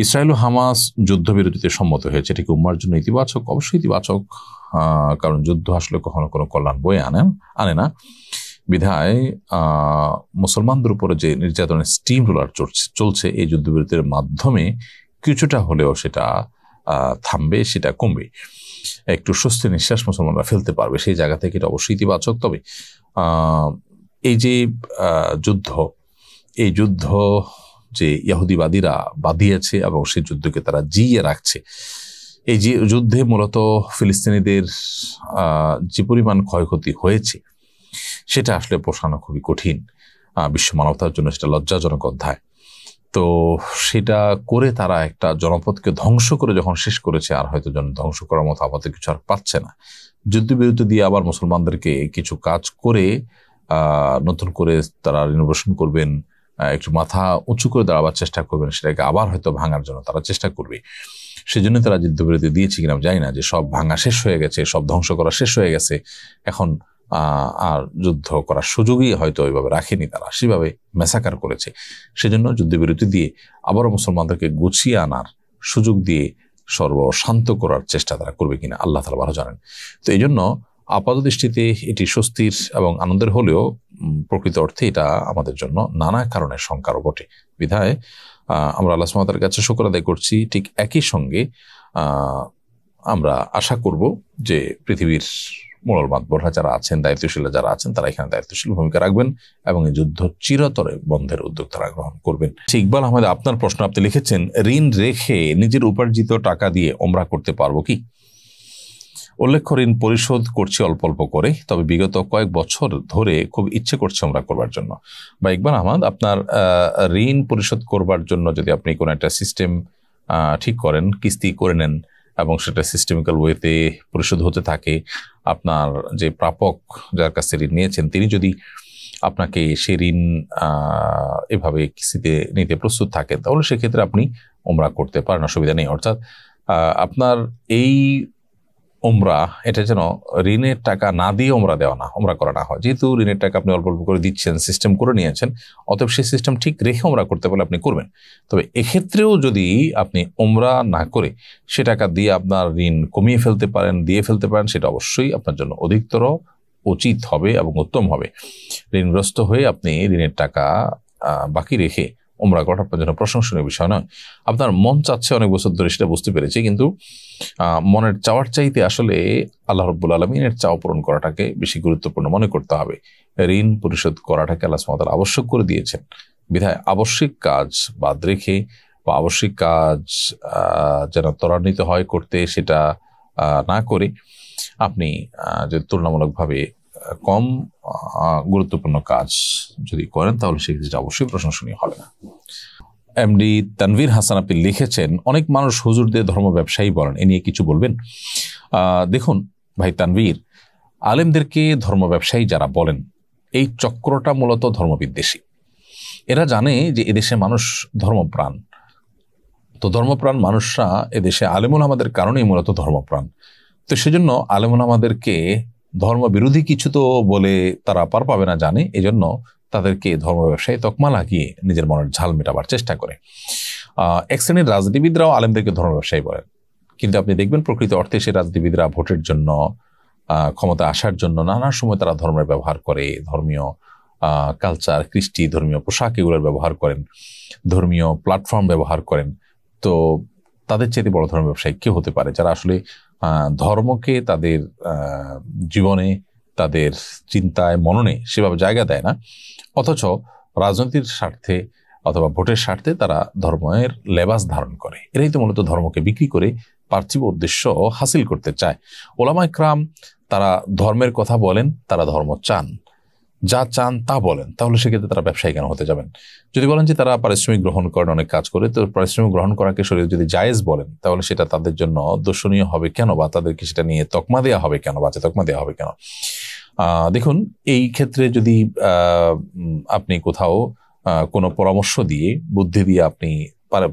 Israel ও Hamas যুদ্ধবিরতিতে সম্মত হয়েছে, এটি কি উম্মার জন্য ইতিবাচক? অবশ্যই ইতিবাচক, কারণ যুদ্ধ আসলে কখনো কোনো কল্যাণ বয়ে আনে না। বিধায় মুসলমানদের উপরে যে নির্যাতনের স্টিম রোলার চলছে এই যুদ্ধবিরতির মাধ্যমে কিছুটা হলেও সেটা থামবে, সেটা কমবে, একটু স্বস্তি নিঃশ্বাস মুসলমানরা ফেলতে পারবে, সেই জায়গা থেকে এটা অবশ্যই ইতিবাচক। তবে এই যে এই যুদ্ধ যে ইহুদিবাদীরা বাঁধিয়েছে এবং সেই যুদ্ধকে তারা জিইয়ে রাখছে, এই যে যুদ্ধে মূলত ফিলিস্তিনিদের যে পরিমাণ ক্ষয়ক্ষতি হয়েছে সেটা আসলে পোষানো খুবই কঠিন, বিশ্ব মানবতার জন্য সেটা লজ্জাজনক অধ্যায়। তো সেটা করে তারা একটা জনপদকে ধ্বংস করে যখন শেষ করেছে, আর হয়তো ধ্বংস করার মতো আপাতত কিছু আর পাচ্ছে না, যুদ্ধবিরতি দিয়ে আবার মুসলমানদেরকে কিছু কাজ করে নতুন করে তারা রিনোভেশন করবেন, একটু মাথা উঁচু করে দাঁড়াবার চেষ্টা করবেন, সেটাকে আবার হয়তো ভাঙার জন্য তারা চেষ্টা করবে। সেজন্য তারা যুদ্ধবিরতি দিয়েছে কিনা জানি না, যে সব ভাঙা শেষ হয়ে গেছে, সব ধ্বংস করা শেষ হয়ে গেছে, এখন আর যুদ্ধ করার সুযোগই হয়তো ওইভাবে রাখেনি, তারা সেভাবে ম্যাসাকার করেছে। সেজন্য যুদ্ধবিরতি দিয়ে আবারও মুসলমানদেরকে গুছিয়ে আনার সুযোগ দিয়ে সর্বশান্ত করার চেষ্টা তারা করবে কিনা আল্লাহ তাআলা ভালো জানেন। তো এই জন্য আপাত দৃষ্টিতে এটি স্বস্তির এবং আনন্দের হলেও প্রকৃত অর্থে এটা আমাদের জন্য নানা কারণে শঙ্কারও বটে। বিধায় আমরা আল্লাহ সুবহানাহু ওয়া তাআলার কাছে শুকর আদায় করছি, ঠিক একই সঙ্গে আমরা আশা করব যে পৃথিবীর মোড়ল মাতবররা যারা আছেন, দায়িত্বশীল যারা আছেন, তারা এখানে দায়িত্বশীল ভূমিকা রাখবেন এবং এই যুদ্ধ চিরতরে বন্ধের উদ্যোগ তারা গ্রহণ করবেন। ইকবাল আহমেদ, আপনার প্রশ্ন, আপনি লিখেছেন, ঋণ রেখে নিজের উপার্জিত টাকা দিয়ে ওমরা করতে পারবো কি? উল্লেখ্য, ঋণ পরিশোধ করছি অল্প অল্প করে, তবে বিগত কয়েক বছর ধরে খুব ইচ্ছে করছে ওমরা করবার জন্য। বা ইকবাল আহমদ, আপনার ঋণ পরিশোধ করবার জন্য যদি আপনি কোনো একটা সিস্টেম ঠিক করেন, কিস্তি করে নেন এবং সেটা সিস্টেমিক্যাল ওয়েতে পরিশোধ হতে থাকে, আপনার যে প্রাপক যার কাছ থেকে ঋণ নিয়েছেন তিনি যদি আপনাকে সেই ঋণ এভাবে কিস্তিতে নিতে প্রস্তুত থাকেন, তাহলে সেক্ষেত্রে আপনি ওমরা করতে পারেন, অসুবিধা নেই। অর্থাৎ আপনার এই ওমরা এটা যেন ঋণের টাকা না দিয়ে ওমরা করা না হয়। যেহেতু ঋণের টাকা আপনি অল্প অল্প করে দিচ্ছেন, সিস্টেম করে নিয়েছেন, অতএব সেই সিস্টেম ঠিক রেখে ওমরা করতে পারলে আপনি করবেন। তবে এক্ষেত্রেও যদি আপনি ওমরা না করে সে টাকা দিয়ে আপনার ঋণ কমিয়ে ফেলতে পারেন, দিয়ে ফেলতে পারেন, সেটা অবশ্যই আপনার জন্য অধিকতর উচিত হবে এবং উত্তম হবে। ঋণগ্রস্ত হয়ে আপনি ঋণের টাকা বাকি রেখে ওমরা করাটা আপনার জন্য প্রশংসনীয় বিষয় নয়। আপনার মন চাচ্ছে অনেক বছর ধরে, সেটা বুঝতে পেরেছি, কিন্তু মনের চাওয়ার চাইতে আসলে আল্লাহ রাব্বুল আলামিনের চাওয়া পূরণ করাটাকে বেশি গুরুত্বপূর্ণ মনে করতে হবে। ঋণ পরিশোধ করাটাকে আল্লাহ সুবহানাহু ওয়া তাআলা আবশ্যক করে দিয়েছেন, বিধায় আবশ্যিক কাজ বাদ রেখে বা আবশ্যিক কাজ যেন ত্বরান্বিত হয় করতে, সেটা না করে আপনি যে তুলনামূলকভাবে কম গুরুত্বপূর্ণ কাজ যদি করেন, তাহলে সেক্ষেত্রে অবশ্যই প্রশংসনীয় হবে না। এমডি তানভীর হাসান, আপনি লিখেছেন, অনেক মানুষ হুজুরদের ধর্ম ব্যবসায়ী বলেন, এ নিয়ে কিছু বলবেন? দেখুন ভাই তানভীর, আলেমদেরকে ধর্ম ব্যবসায়ী যারা বলেন, এই চক্রটা মূলত ধর্মবিদ্বেষী। এরা জানে যে এদেশে মানুষ ধর্মপ্রাণ, তো ধর্মপ্রাণ মানুষরা এদেশে আলেমুল আমাদের কারণেই মূলত ধর্মপ্রাণ। তো সেজন্য আলেমুল আমাদেরকে ধর্ম বিরোধী কিছু তো বলে তারা পার পাবে না জানে, এজন্য তাদেরকে ধর্ম ব্যবসায়ী তকমা লাগিয়ে নিজের মনের ঝাল মেটাবার চেষ্টা করে। এক শ্রেণীর রাজনীতিবিদরাও আলেমদেরকে ধর্ম ব্যবসায়ী বলেন, কিন্তু আপনি দেখবেন প্রকৃত অর্থে সে রাজনীতিবিদরা ভোটের জন্য, ক্ষমতা আসার জন্য নানা সময় তারা ধর্মের ব্যবহার করে, ধর্মীয় কালচার, কৃষ্টি, ধর্মীয় পোশাক এগুলোর ব্যবহার করেন, ধর্মীয় প্ল্যাটফর্ম ব্যবহার করেন। তো তাদের চেয়ে বড় ধর্ম ব্যবসায়ী কেউ হতে পারে যারা আসলে ধর্মকে তাদের জীবনে, তাদের চিন্তায়, মননে সেভাবে জায়গা দেয় না, অথচ রাজনীতির স্বার্থে অথবা ভোটের স্বার্থে তারা ধর্মের লেবাস ধারণ করে। এরাই তো মূলত ধর্মকে বিক্রি করে পার্থিব উদ্দেশ্য হাসিল করতে চায়। ওলামা ইকরাম তারা ধর্মের কথা বলেন, তারা ধর্ম চান, যা চান তা বলেন, তাহলে সেক্ষেত্রে তারা ব্যবসায়ী কেন হতে যাবেন? যদি বলেন যে তারা পারিশ্রমিক গ্রহণ করেন, অনেক কাজ করে, তো পারিশ্রমিক গ্রহণ করাকে শরীয়ত যদি জায়েজ বলেন, তাহলে সেটা তাদের জন্য দর্শনীয় হবে কেন, বা তাদেরকে সেটা নিয়ে তকমা দেওয়া হবে কেন, বা তকমা দেওয়া হবে কেন? দেখুন, এই ক্ষেত্রে যদি আপনি কোথাও কোনো পরামর্শ দিয়ে, বুদ্ধি দিয়ে আপনি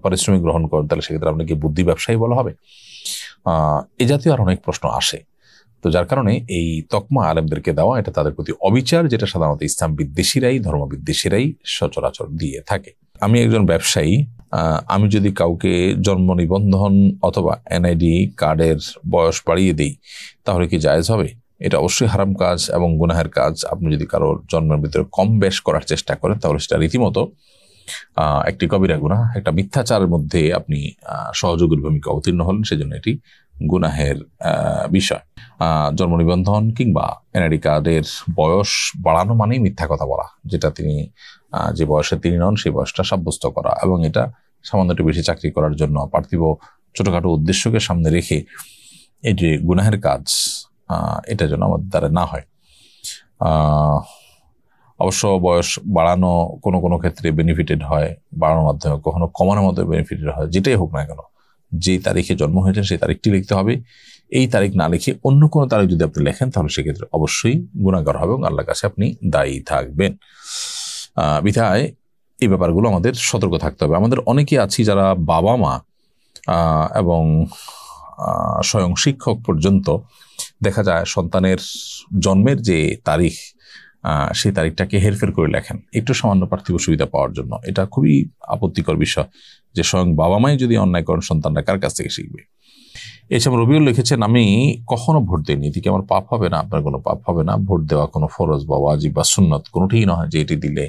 পারিশ্রমিক গ্রহণ করেন, তাহলে সেক্ষেত্রে আপনাকে বুদ্ধি ব্যবসায়ী বলা হবে। এ জাতীয় আর অনেক প্রশ্ন আসে। তো যার কারণে এই তকমা আলেমদেরকে দেওয়া, এটা তাদের প্রতি অবিচার, যেটা সাধারণত ইসলাম বিদ্বেষীরাই, ধর্ম বিদ্বেষীরাই সচরাচর দিয়ে থাকে। আমি একজন ব্যবসায়ী, আমি যদি কাউকে জন্ম নিবন্ধন অথবা এনআইডি কার্ডের বয়স বাড়িয়ে দিই তাহলে কি জায়েজ হবে? এটা অবশ্যই হারাম কাজ এবং গুনাহের কাজ। আপনি যদি কারোর জন্মের ভিতরে কম বেশ করার চেষ্টা করেন তাহলে সেটা রীতিমতো একটি কবিরা গুনাহ, একটা মিথ্যাচারের মধ্যে আপনি সহযোগীর ভূমিকা অবতীর্ণ হলেন, সেজন্য এটি গুনাহের বিষয়। জন্ম নিবন্ধন কিংবা এনআইডি কার্ডের বয়স বাড়ানো মানেই মিথ্যা কথা বলা, যেটা তিনি যে বয়সে তিনি নন সেই বয়সটা সাব্যস্ত করা, এবং এটা সামান্য একটু বেশি চাকরি করার জন্য পার্থিব ছোটখাটো উদ্দেশ্যকে সামনে রেখে এই যে গুনাহের কাজ, এটা যেন আমাদের দ্বারা না হয়। অবশ্য বয়স বাড়ানো কোনো কোনো ক্ষেত্রে বেনিফিটেড হয়, বাড়ানোর মাধ্যমে কখনো কমানোর মাধ্যমে বেনিফিটেড হয়। যেটাই হোক না কেন, যে তারিখে জন্ম হয়েছে সেই তারিখটি লিখতে হবে। এই তারিখ না লিখে অন্য কোনো তারিখ যদি আপনি লেখেন তাহলে সেক্ষেত্রে অবশ্যই গুনাহগার হবে এবং আল্লাহর কাছে আপনি দায়ী থাকবেন। বিধায় এই ব্যাপারগুলো আমাদের সতর্ক থাকতে হবে। আমাদের অনেকে আছি যারা বাবা মা এবং স্বয়ং শিক্ষক পর্যন্ত দেখা যায় সন্তানের জন্মের যে তারিখ সেই তারিখটাকে হেরফের করে লেখেন একটু সামান্য পার্থিব সুবিধা পাওয়ার জন্য। এটা খুবই আপত্তিকর বিষয় যে স্বয়ং বাবা মাই যদি অন্যায় করেন সন্তানরা কার কাছ থেকে শিখবে। এছাড়া রবিউল লিখেছেন, আমি কখনো ভোট দিইনি, এদিকে আমার পাপ হবে না? আপনার কোনো পাপ হবে না। ভোট দেওয়া কোনো ফরজ বা ওয়াজিব বা সুন্নত কোনোটিই নয় যে এটি দিলে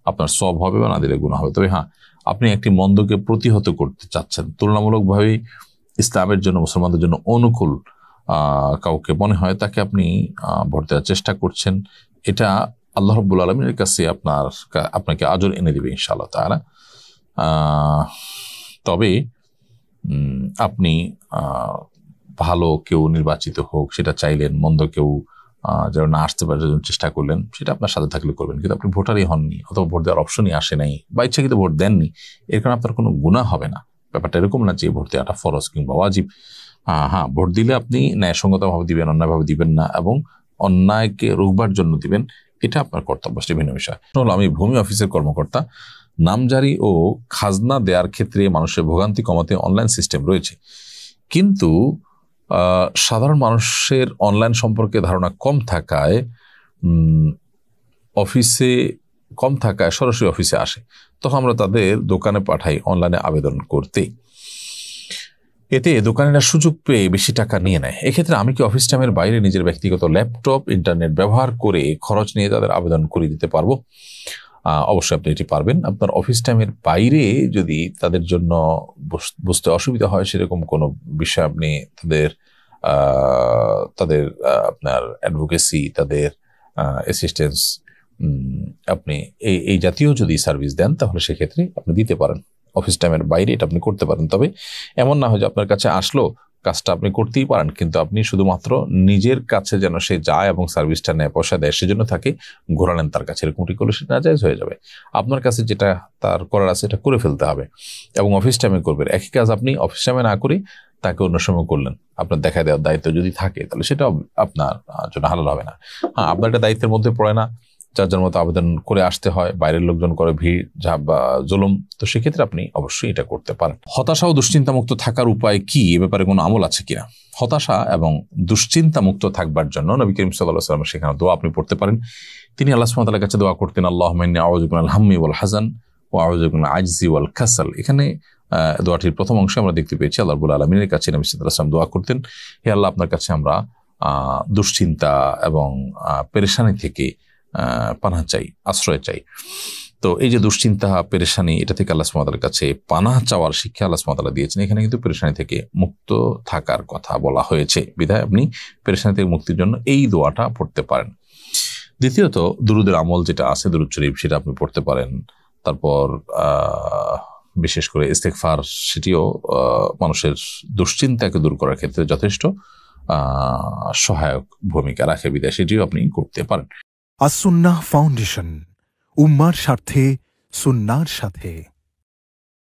আপনার সওয়াব হবে বা না দিলে গুনাহ হবে। তবে হ্যাঁ, আপনি একটি মন্দকে প্রতিহত করতে চাচ্ছেন, তুলনামূলকভাবে ইসলামের জন্য মুসলমানদের জন্য অনুকূল কাউকে মনে হয় তাকে আপনি ভোট দেওয়ার চেষ্টা করছেন, এটা আল্লাহ রাব্বুল আলামিনের কাছে আপনাকে আজর এনে দিবে ইনশাআল্লাহ তাআলা। তবে আপনি ভালো কেউ নির্বাচিত হোক সেটা চাইলেন, মন্দ কেউ যেন না আসতে পারে চেষ্টা করলেন, সেটা আপনার সাথে থাকলে করবেন। কিন্তু আপনি ভোটারই হননি অথবা ভোট দেওয়ার অপশনই আসে নাই বা ইচ্ছাকৃত ভোট দেননি, এর কারণে আপনার কোনো গুনাহ হবে না। ব্যাপারটা এরকম না যে ভোট দেওয়াটা ফরজ কিংবা ওয়াজিব। হ্যাঁ, ভোট দিলে আপনি ন্যায়সঙ্গতভাবে দিবেন, অন্যায়ভাবে দিবেন না, এবং অন্যায়কে রুখবার জন্য দিবেন, এটা আপনার কর্তব্য, সেটা ভিন্ন বিষয়। আমি ভূমি অফিসের কর্মকর্তা। নামজারি ও খাজনা দেওয়ার ক্ষেত্রে মানুষের ভোগান্তি কমাতে অনলাইন সিস্টেম রয়েছে, কিন্তু সাধারণ মানুষের অনলাইন সম্পর্কে ধারণা কম থাকায় সরাসরি অফিসে আসে, তখন আমরা তাদের দোকানে পাঠাই অনলাইনে আবেদন করতে। এতে দোকানিরা সুযোগ পেয়ে বেশি টাকা নিয়ে নেয়। এক্ষেত্রে আমি কি অফিস টাইমের বাইরে নিজের ব্যক্তিগত ল্যাপটপ ইন্টারনেট ব্যবহার করে খরচ নিয়ে তাদের আবেদন করে দিতে পারবো? অবশ্যই আপনি এটি পারবেন। আপনার অফিস টাইমের বাইরে যদি তাদের জন্য বুঝতে অসুবিধা হয় সেরকম কোনো বিষয়, আপনি তাদের আপনার অ্যাডভোকেসি, তাদের অ্যাসিস্ট্যান্স, আপনি এই জাতীয় যদি সার্ভিস দেন তাহলে সেক্ষেত্রে আপনি দিতে পারেন। অফিস টাইমের বাইরে এটা আপনি করতে পারেন। তবে এমন না হয় যে আপনার কাছে আসলো, কাজটা আপনি করতেই পারেন, কিন্তু আপনি শুধুমাত্র নিজের কাছে যেন সে যায় এবং সার্ভিসটা নেয়, পয়সা দেয়, সেজন্য তাকে ঘোরালেন তার কাছে, এরকমটি করলে সেটা নাজায়েজ হয়ে যাবে। আপনার কাছে যেটা তার করার আছে এটা করে ফেলতে হবে এবং অফিস টাইমে করবেন। একই কাজ আপনি অফিস টাইমে না করে তাকে অন্য সময় করলেন, আপনার দেখা দেওয়ার দায়িত্ব যদি থাকে তাহলে সেটা আপনার জন্য হালাল হবে না। হ্যাঁ, আপনার একটা দায়িত্বের মধ্যে পড়ে না, যার মতো আবেদন করে আসতে হয়, বাইরের লোকজন করে ভিড় বা জুলুম, তো সেক্ষেত্রে আপনি অবশ্যই এটা করতে পারেন। হতাশা ও দুশ্চিন্তা মুক্ত থাকার উপায় কি, এ ব্যাপারে কোনো আমল আছে কিনা? হতাশা এবং দুশ্চিন্তা মুক্ত থাকবার জন্য নবী করিম সাল্লাল্লাহু আলাইহি ওয়াসাল্লাম সেখানে দোয়া আপনি পড়তে পারেন। তিনি আল্লাহ সুবহানাহু ওয়া তাআলার কাছে দোয়া করতেন, আল্লাহুম্মা ইন্নী আউযু বিকা মিনাল হাম্মি ওয়াল হাযান ওয়া আউযু বিকা মিনাল আজজি ওয়াল কাসাল। এখানে দোয়াটির প্রথম অংশে আমরা দেখতে পেয়েছি আল্লাহ রাব্বুল আলামিনের কাছে নবী সাল্লাল্লাহু আলাইহি ওয়াসাল্লাম দোয়া করতেন, হে আল্লাহ, আপনার কাছে আমরা দুশ্চিন্তা এবং পেরেশানি থেকে পানাহ চাই, আশ্রয় চাই। তো এই যে দুশ্চিন্তা, পেরেশানি, এটা থেকে আল্লাহ সুবহানাহু ওয়া তাআলার কাছে পানাহ চাওয়ার শিক্ষা আল্লাহ সুবহানাহু ওয়া তাআলা দিয়েছেন। এখানে কিন্তু পেরেশানি থেকে মুক্ত থাকার কথা বলা হয়েছে, বিধায় আপনি পেরেশানি থেকে মুক্তির জন্য এই দোয়াটা পড়তে পারেন। দ্বিতীয়ত, দুরুদের আমল যেটা আছে, দুরুদ শরীফ, সেটা আপনি পড়তে পারেন। তারপর বিশেষ করে ইস্তেগফার, সেটিও মানুষের দুশ্চিন্তাকে দূর করার ক্ষেত্রে যথেষ্ট সহায়ক ভূমিকা রাখে, বিধায় সেটিও আপনি করতে পারেন। আস-সুন্নাহ ফাউন্ডেশন, উম্মার স্বার্থে সুন্নাহর সাথে।